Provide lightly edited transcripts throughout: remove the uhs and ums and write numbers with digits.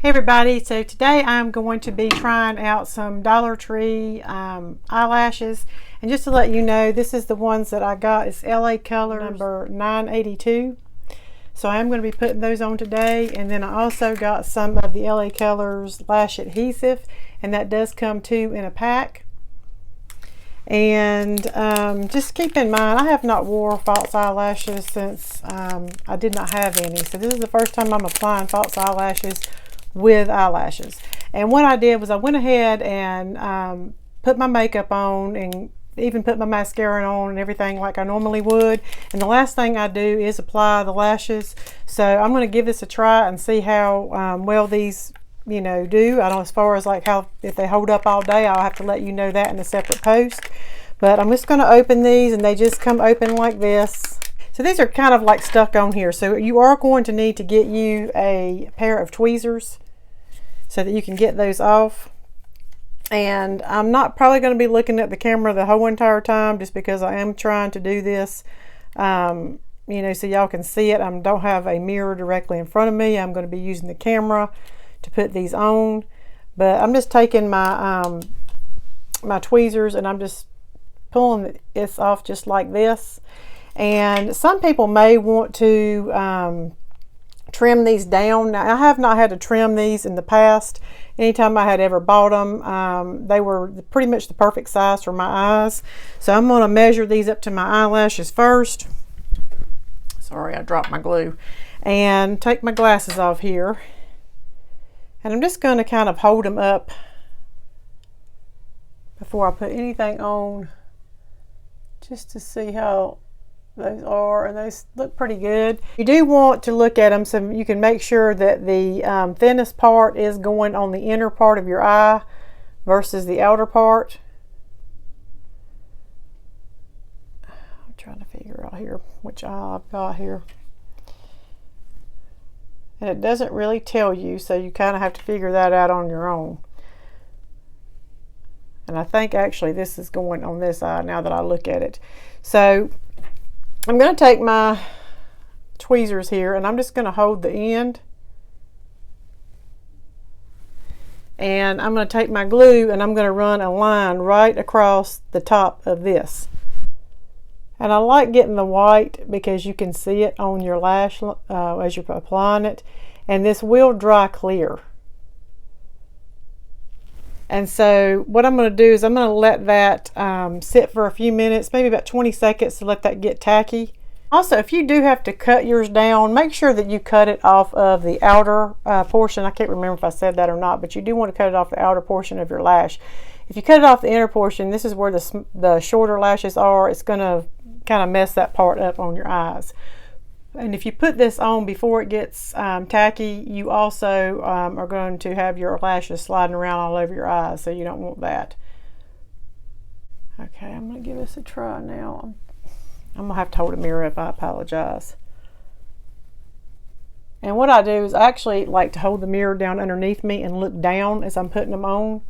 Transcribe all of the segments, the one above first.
Hey everybody, so today I'm going to be trying out some Dollar Tree eyelashes, and just to let you know, this is the ones that I got. It's LA Color number 982, so I'm going to be putting those on today. And then I also got some of the LA Colors lash adhesive, and that does come too in a pack. And just keep in mind, I have not wore false eyelashes since I did not have any, so this is the first time I'm applying false eyelashes with eyelashes. And what I did was I went ahead and put my makeup on and even put my mascara on and everything like I normally would. And the last thing I do is apply the lashes. So I'm going to give this a try and see how well these do. I don't know, as far as like how, if they hold up all day, I'll have to let you know that in a separate post. But I'm just going to open these, and they just come open like this. So these are kind of like stuck on here, so you are going to need to get you a pair of tweezers so that you can get those off. And I'm not probably going to be looking at the camera the whole entire time, just because I am trying to do this so y'all can see it. I don't have a mirror directly in front of me. I'm going to be using the camera to put these on, but I'm just taking my my tweezers and I'm just pulling this off just like this. And some people may want to trim these down. Now, I have not had to trim these in the past. Anytime I had ever bought them, they were pretty much the perfect size for my eyes. So I'm going to measure these up to my eyelashes first. Sorry, I dropped my glue. And take my glasses off here. And I'm just going to kind of hold them up before I put anything on, just to see how those are, and those look pretty good. You do want to look at them so you can make sure that the thinnest part is going on the inner part of your eye versus the outer part. I'm trying to figure out here which eye I've got here. And it doesn't really tell you, so you kind of have to figure that out on your own. And I think actually this is going on this eye now that I look at it. So I'm going to take my tweezers here, and I'm just going to hold the end. And I'm going to take my glue, and I'm going to run a line right across the top of this. And I like getting the white because you can see it on your lash as you're applying it. And this will dry clear. And so what I'm going to do is I'm going to let that sit for a few minutes, maybe about 20 seconds, to let that get tacky. Also, if you do have to cut yours down, make sure that you cut it off of the outer portion. I can't remember if I said that or not, but you do want to cut it off the outer portion of your lash. If you cut it off the inner portion, this is where the shorter lashes are. It's going to kind of mess that part up on your eyes. And if you put this on before it gets tacky, you also are going to have your lashes sliding around all over your eyes, so you don't want that. Okay, I'm going to give this a try now. I'm going to have to hold a mirror up. I apologize. And what I do is I actually like to hold the mirror down underneath me and look down as I'm putting them on.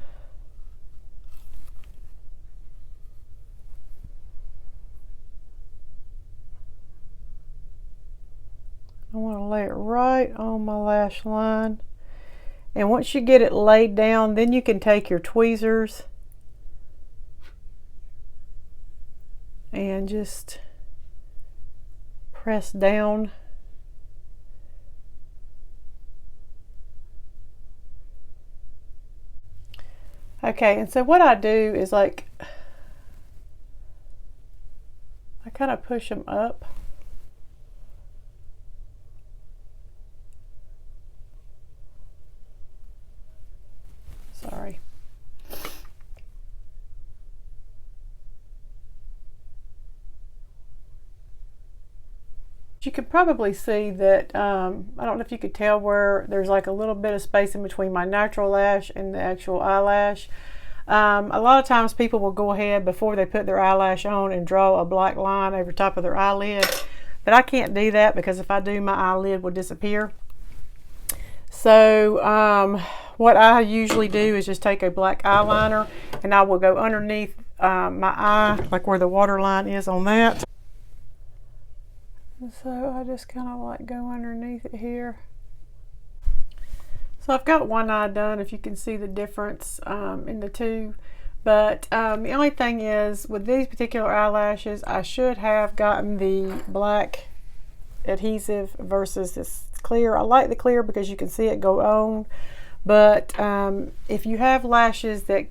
I want to lay it right on my lash line. And once you get it laid down, then you can take your tweezers and just press down. Okay, and so what I do is like, I kind of push them up. Sorry. You could probably see that, I don't know if you could tell where there's like a little bit of space in between my natural lash and the actual eyelash. A lot of times people will go ahead before they put their eyelash on and draw a black line over top of their eyelid. But I can't do that because if I do, my eyelid will disappear. So what I usually do is just take a black eyeliner and I will go underneath my eye, like where the water line is on that. And so I just kind of like go underneath it here. So So I've got one eye done, if you can see the difference in the two. But the only thing is, with these particular eyelashes, I should have gotten the black adhesive versus this clear. I like the clear because you can see it go on. But if you have lashes that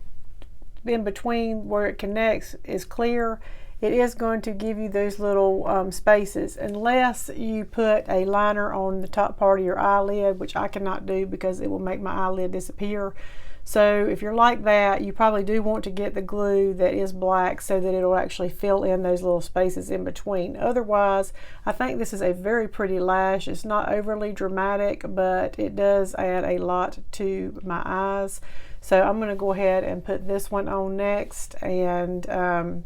in between where it connects is clear, it is going to give you those little spaces, unless you put a liner on the top part of your eyelid, which I cannot do because it will make my eyelid disappear. So if you're like that, you probably do want to get the glue that is black so that it'll actually fill in those little spaces in between. Otherwise, I think this is a very pretty lash. It's not overly dramatic, but it does add a lot to my eyes. So I'm going to go ahead and put this one on next. And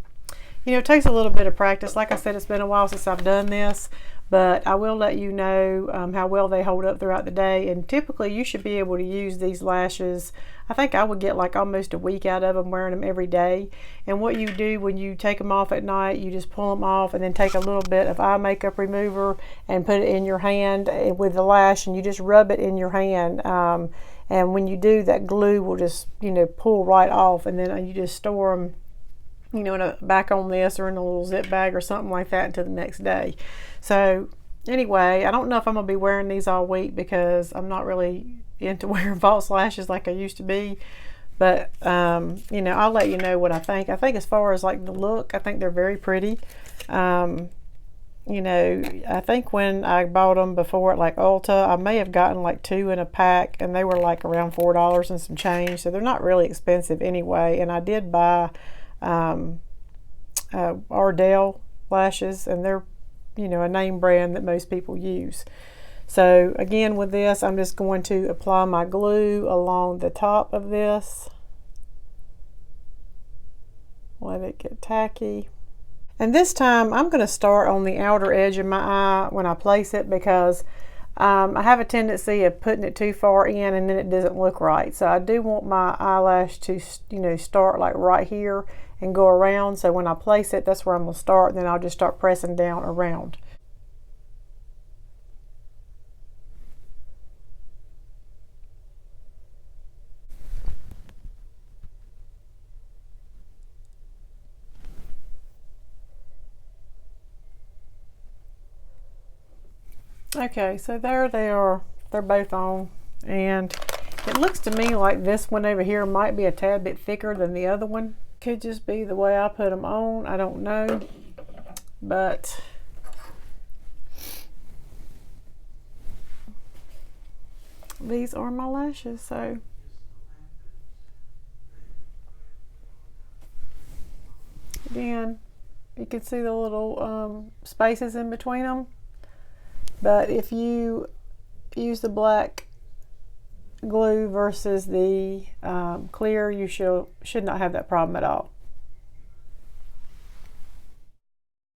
you know, it takes a little bit of practice. Like I said, it's been a while since I've done this, but I will let you know how well they hold up throughout the day. And typically you should be able to use these lashes. I think I would get like almost a week out of them wearing them every day. And what you do when you take them off at night, you just pull them off and then take a little bit of eye makeup remover and put it in your hand with the lash, and you just rub it in your hand. And when you do, that glue will just, you know, pull right off, and then you just store them, you know, back on this or in a little zip bag or something like that until the next day. So anyway, I don't know if I'm gonna be wearing these all week because I'm not really into wearing false lashes like I used to be. But you know, I'll let you know what I think. I think as far as like the look, I think they're very pretty. You know, I think when I bought them before at like Ulta, I may have gotten like 2 in a pack, and they were like around $4 and some change. So they're not really expensive anyway. And I did buy Ardell lashes, and they're, you know, a name brand that most people use. So again, with this, I'm just going to apply my glue along the top of this. Let it get tacky. And this time I'm going to start on the outer edge of my eye when I place it, because I have a tendency of putting it too far in and then it doesn't look right. So I do want my eyelash to, you know, start like right here and go around. So when I place it, that's where I'm going to start, and then I'll just start pressing down around. Okay, so there they are. They're both on, and it looks to me like this one over here might be a tad bit thicker than the other one. Could just be the way I put them on, I don't know, but these are my lashes. So again, you can see the little spaces in between them. But if you use the black glue versus the clear, you should not have that problem at all.